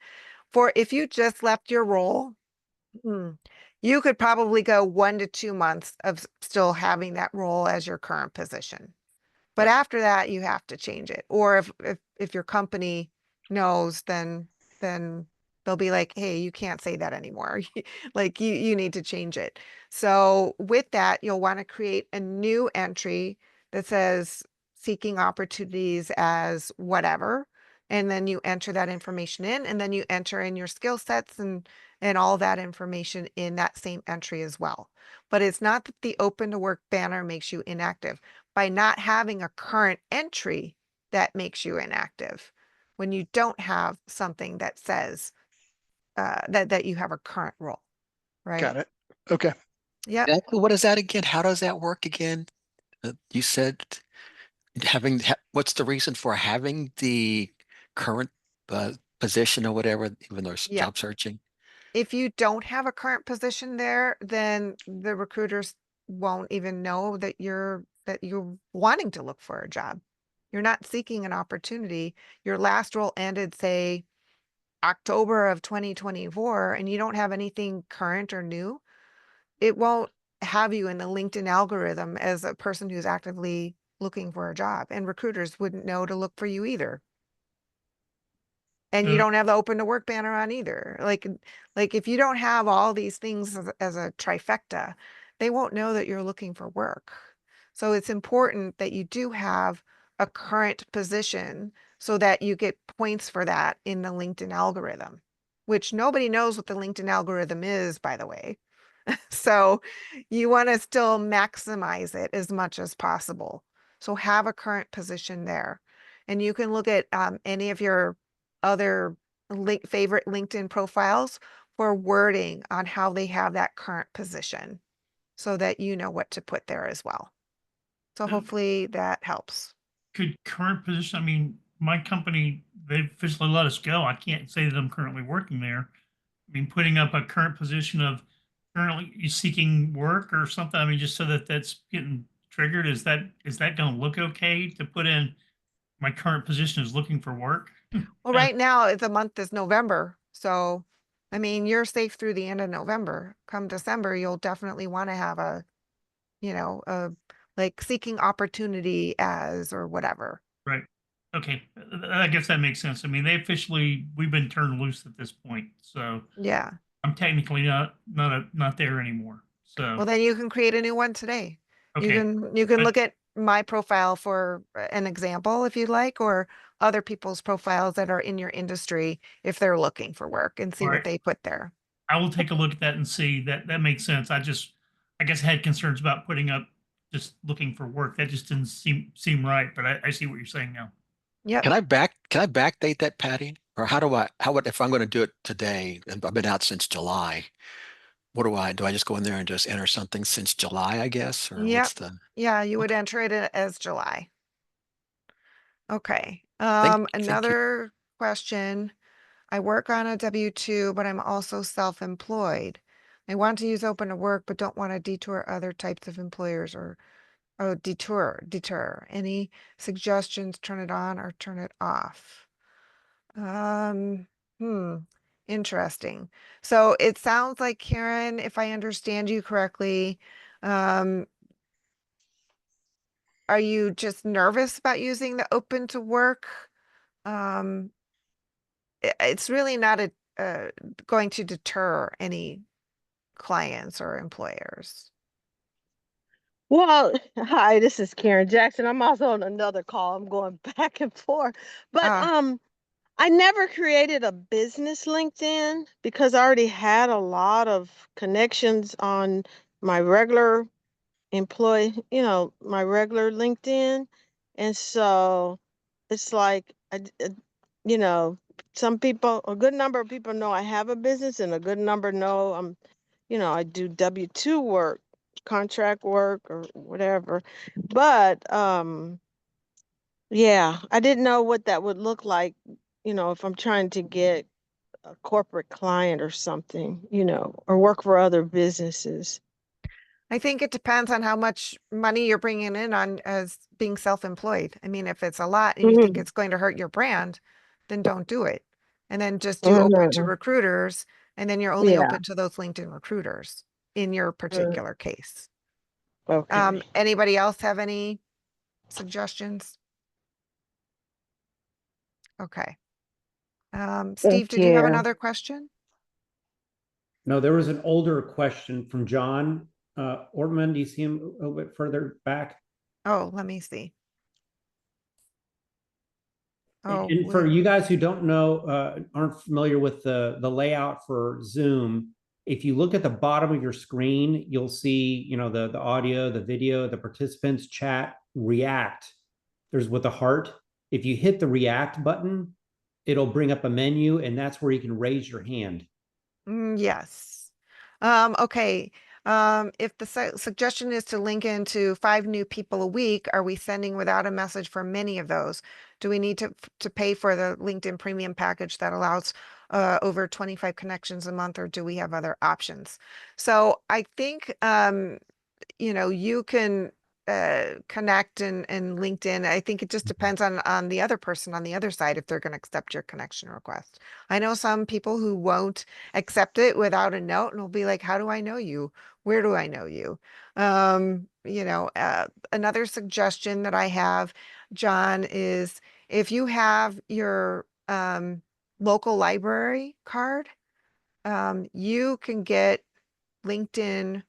For if you just left your role, you could probably go 1 to 2 months of still having that role as your current position. But after that, you have to change it. Or if your company knows, then they'll be like, hey, you can't say that anymore. Like you need to change it. So with that, you'll want to create a new entry that says seeking opportunities as whatever. And then you enter that information in, and then you enter in your skill sets and all that information in that same entry as well. But it's not that the open to work banner makes you inactive. By not having a current entry, that makes you inactive. When you don't have something that says that you have a current role, right?
Got it. Okay.
Yeah.
Exactly. What is that again? How does that work again? You said what's the reason for having the current position or whatever, even though it's
Yeah.
job searching?
If you don't have a current position there, then the recruiters won't even know that you're wanting to look for a job. You're not seeking an opportunity. Your last role ended, say, October of 2024 and you don't have anything current or new, it won't have you in the LinkedIn algorithm as a person who's actively looking for a job, and recruiters wouldn't know to look for you either. And you don't have the open to work banner on either. Like if you don't have all these things as a trifecta, they won't know that you're looking for work. So it's important that you do have a current position so that you get points for that in the LinkedIn algorithm, which nobody knows what the LinkedIn algorithm is, by the way. So you want to still maximize it as much as possible. So have a current position there. And you can look at any of your other favorite LinkedIn profiles for wording on how they have that current position so that you know what to put there as well. So hopefully that helps.
Could current position, I mean, my company, they've officially let us go. I can't say that I'm currently working there. I mean, putting up a current position of currently seeking work or something, I mean, just so that that's getting triggered, is that going to look okay to put in my current position is looking for work?
Well, right now the month is November. So, I mean, you're safe through the end of November. Come December, you'll definitely want to have a, like seeking opportunity as or whatever.
Right. Okay. I guess that makes sense. I mean, we've been turned loose at this point. So
Yeah.
I'm technically not there anymore. So
Well, then you can create a new one today. You
okay.
can look at my profile for an example if you'd like, or other people's profiles that are in your industry if they're looking for work, and see
All
what
right.
they put there.
I will take a look at that and see that makes sense. I guess I had concerns about putting up just looking for work. That just didn't seem right, but I see what you're saying now.
Yep.
Can I backdate that, Patty? Or if I'm going to do it today, and I've been out since July, what do I just go in there and just enter something since July, I guess? Or
Yep.
what's the,
Yeah, you would enter it as July. Okay.
thank you.
Another question. I work on a W-2, but I'm also self-employed. I want to use open to work, but don't want to detour other types of employers or deter. Any suggestions? Turn it on or turn it off? Interesting. So it sounds like, Karen, if I understand you correctly, are you just nervous about using the open to work? It's really not going to deter any clients or employers.
Well, hi, this is Karen Jackson. I'm also on another call. I'm going back and forth. But I never created a business LinkedIn because I already had a lot of connections on my regular my regular LinkedIn. And so it's like some people, a good number of people know I have a business, and a good number know I do W-2 work, contract work or whatever. But yeah, I didn't know what that would look like, if I'm trying to get a corporate client or something, or work for other businesses.
I think it depends on how much money you're bringing in on as being self-employed. I mean, if it's a lot and you think it's going to hurt your brand, then don't do it. And then just do open to recruiters, and then you're only open to those LinkedIn recruiters in your particular case.
Okay.
Anybody else have any suggestions? Okay. Steve, did you have another question?
No, there was an older question from John Ortman. Do you see him a little bit further back?
Oh, let me see. Oh,
and for you guys who don't know, aren't familiar with the layout for Zoom, if you look at the bottom of your screen, you'll see, the audio, the video, the participants, chat, react. There's with the heart. If you hit the react button, it'll bring up a menu, and that's where you can raise your hand.
Yes. Okay. If the suggestion is to link into 5 new people a week, are we sending without a message for many of those? Do we need to pay for the LinkedIn premium package that allows over 25 connections a month, or do we have other options? So I think, you can connect and LinkedIn. I think it just depends on the other person on the other side if they're going to accept your connection request. I know some people who won't accept it without a note and will be like, how do I know you? Where do I know you? Another suggestion that I have, John, is if you have your local library card, you can get LinkedIn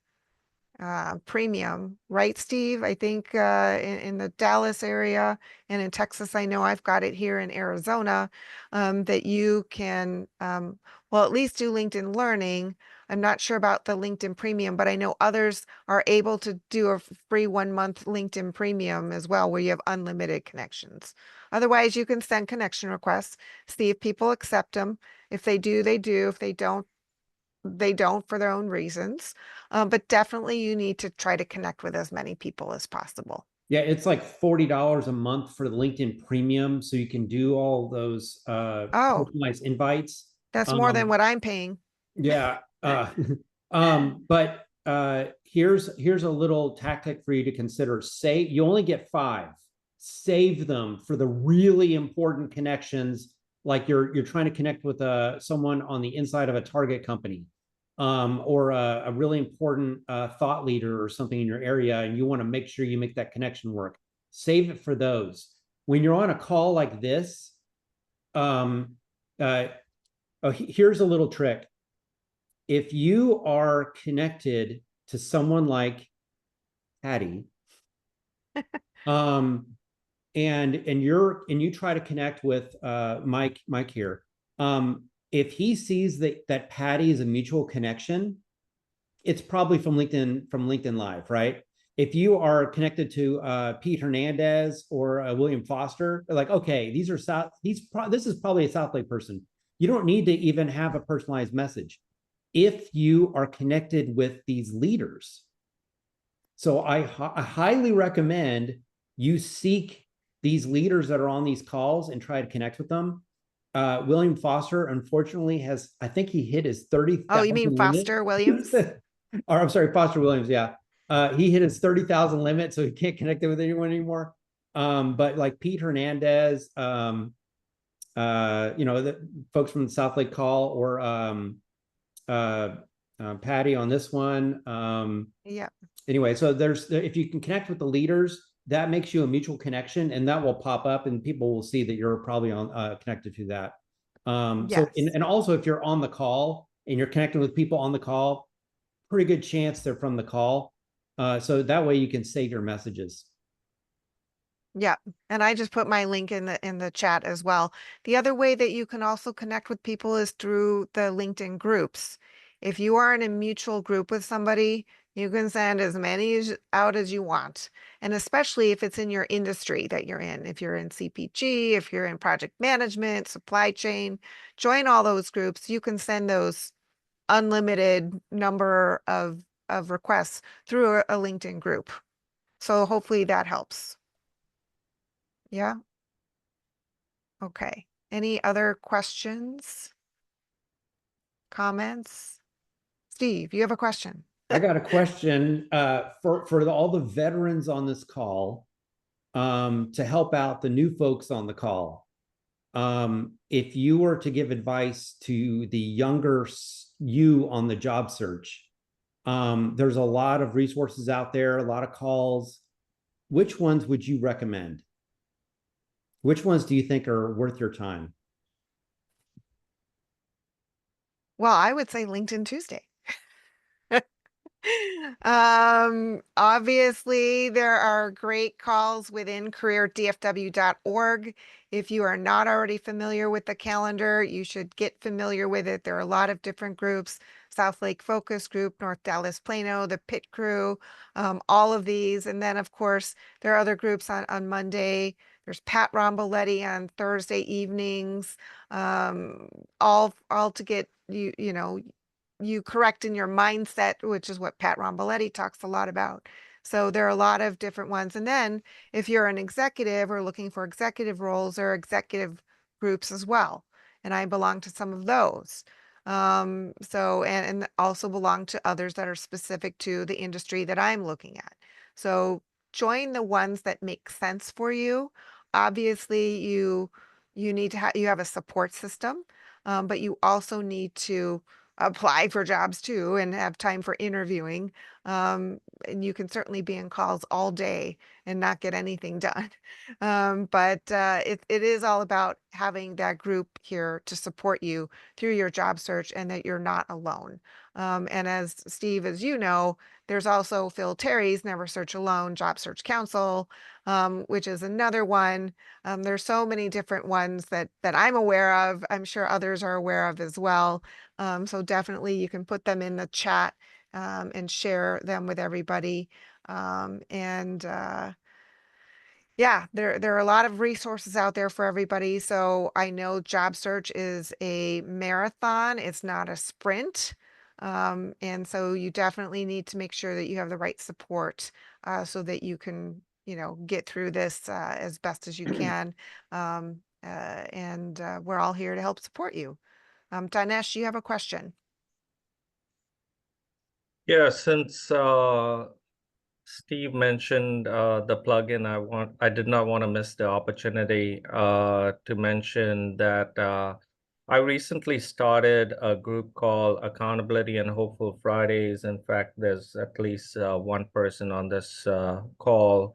premium, right, Steve? I think in the Dallas area and in Texas, I know I've got it here in Arizona, that you can, well, at least do LinkedIn Learning. I'm not sure about the LinkedIn Premium, but I know others are able to do a free 1 month LinkedIn Premium as well, where you have unlimited connections. Otherwise, you can send connection requests, see if people accept them. If they do, they do. If they don't, they don't for their own reasons. But definitely you need to try to connect with as many people as possible.
Yeah, it's like $40 a month for the LinkedIn Premium, so you can do all those personalized invites.
That's more than what I'm paying.
Yeah. But here's a little tactic for you to consider. You only get 5. Save them for the really important connections, like you're trying to connect with someone on the inside of a target company, or a really important thought leader or something in your area, and you want to make sure you make that connection work. Save it for those. When you're on a call like this, here's a little trick. If you are connected to someone like Patty, and you try to connect with Mike here, if he sees that Patty is a mutual connection, it's probably from LinkedIn Live, right? If you are connected to Pete Hernandez or William Foster, like, okay, this is probably a South Lake person. You don't need to even have a personalized message if you are connected with these leaders. So I highly recommend you seek these leaders that are on these calls and try to connect with them. William Foster, unfortunately, I think he hit his 30,000.
Oh, you mean Foster Williams?
Or I'm sorry, Foster Williams. Yeah. He hit his 30,000 limit, so he can't connect with anyone anymore. But like Pete Hernandez, the folks from the South Lake call, or Patty on this one.
Yeah.
Anyway, so if you can connect with the leaders, that makes you a mutual connection, and that will pop up, and people will see that you're probably connected to that. Yes. So, and also if you're on the call and you're connecting with people on the call, pretty good chance they're from the call. So that way you can save your messages.
Yeah, and I just put my link in the chat as well. The other way that you can also connect with people is through the LinkedIn groups. If you are in a mutual group with somebody, you can send as many out as you want. And especially if it's in your industry that you're in. If you're in CPG, if you're in project management, supply chain, join all those groups. You can send those unlimited number of requests through a LinkedIn group. So hopefully that helps. Yeah. Okay. Any other questions? Comments? Steve, you have a question.
I got a question for all the veterans on this call, to help out the new folks on the call. If you were to give advice to the younger you on the job search, there's a lot of resources out there, a lot of calls. Which ones would you recommend? Which ones do you think are worth your time?
Well, I would say LinkedIn Tuesday. Obviously there are great calls within careerdfw.org. If you are not already familiar with the calendar, you should get familiar with it. There are a lot of different groups: South Lake Focus Group, North Dallas Plano, the Pit Crew, all of these. And then of course, there are other groups on Monday. There's Pat Romboletti on Thursday evenings, all to get you correct in your mindset, which is what Pat Romboletti talks a lot about. So there are a lot of different ones. And then if you're an executive or looking for executive roles, there are executive groups as well. And I belong to some of those. And also belong to others that are specific to the industry that I'm looking at. So join the ones that make sense for you. Obviously, you need to you have a support system, but you also need to apply for jobs too and have time for interviewing. And you can certainly be in calls all day and not get anything done. But it is all about having that group here to support you through your job search and that you're not alone. And as Steve, as you know, there's also Phil Terry's Never Search Alone Job Search Council, which is another one. There's so many different ones that I'm aware of. I'm sure others are aware of as well. So definitely you can put them in the chat and share them with everybody. Yeah, there are a lot of resources out there for everybody. So I know job search is a marathon. It's not a sprint. And so you definitely need to make sure that you have the right support so that you can, get through this as best as you can. We're all here to help support you. Dinesh, you have a question.
Yeah, since Steve mentioned the plugin, I did not want to miss the opportunity to mention that I recently started a group called Accountability and Hopeful Fridays. In fact, there's at least one person on this call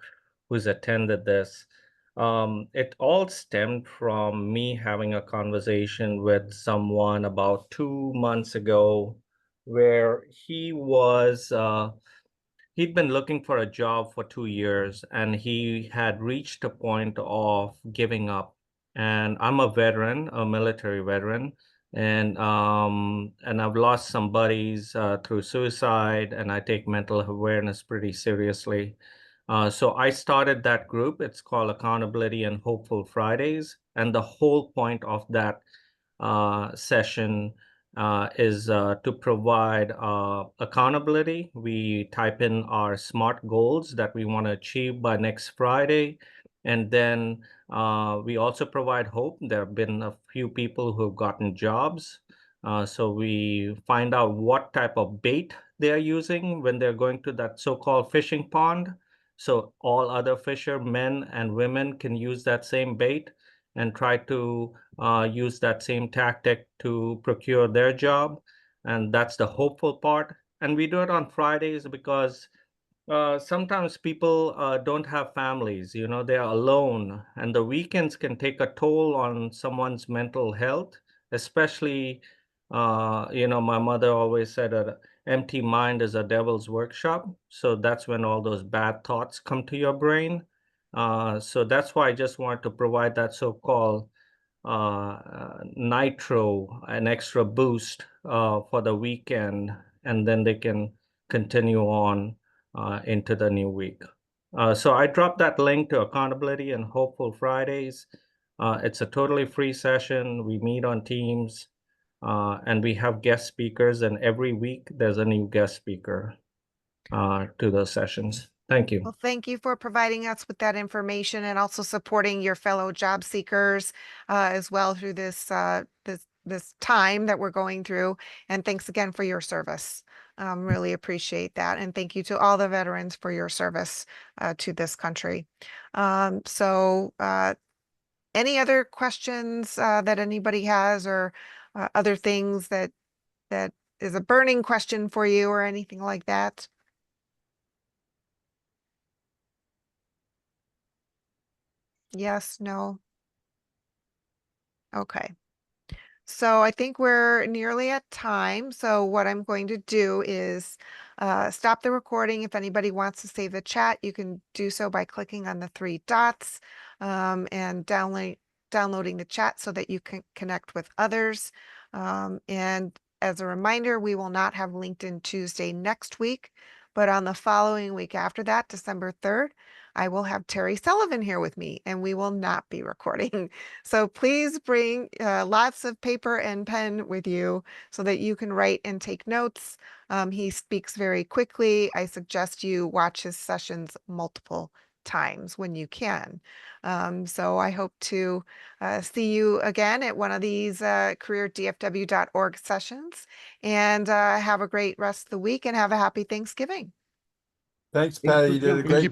who's attended this. It all stemmed from me having a conversation with someone about 2 months ago where he'd been looking for a job for 2 years and he had reached a point of giving up. And I'm a veteran, a military veteran, and I've lost some buddies through suicide, and I take mental awareness pretty seriously. So I started that group. It's called Accountability and Hopeful Fridays. And the whole point of that session is to provide accountability. We type in our SMART goals that we want to achieve by next Friday. And then we also provide hope. There have been a few people who have gotten jobs. So we find out what type of bait they're using when they're going to that so-called fishing pond. So all other fishermen and women can use that same bait and try to use that same tactic to procure their job. And that's the hopeful part. And we do it on Fridays because sometimes people don't have families, they're alone. And the weekends can take a toll on someone's mental health, especially, my mother always said an empty mind is a devil's workshop. So that's when all those bad thoughts come to your brain. So that's why I just wanted to provide that so-called nitro, an extra boost for the weekend, and then they can continue on into the new week. So I dropped that link to Accountability and Hopeful Fridays. It's a totally free session. We meet on Teams and we have guest speakers, and every week there's a new guest speaker to those sessions. Thank you.
Well, thank you for providing us with that information and also supporting your fellow job seekers as well through this time that we're going through. And thanks again for your service. Really appreciate that. And thank you to all the veterans for your service to this country. Any other questions that anybody has, or other things that is a burning question for you or anything like that? Yes, no. Okay. So I think we're nearly at time. So what I'm going to do is stop the recording. If anybody wants to save the chat, you can do so by clicking on the 3 dots and downloading the chat so that you can connect with others. And as a reminder, we will not have LinkedIn Tuesday next week, but on the following week after that, December 3rd, I will have Terry Sullivan here with me, and we will not be recording. So please bring lots of paper and pen with you so that you can write and take notes. He speaks very quickly. I suggest you watch his sessions multiple times when you can. So I hope to see you again at one of these careerdfw.org sessions, and have a great rest of the week and have a happy Thanksgiving.
Thanks, Patty. You did a great job.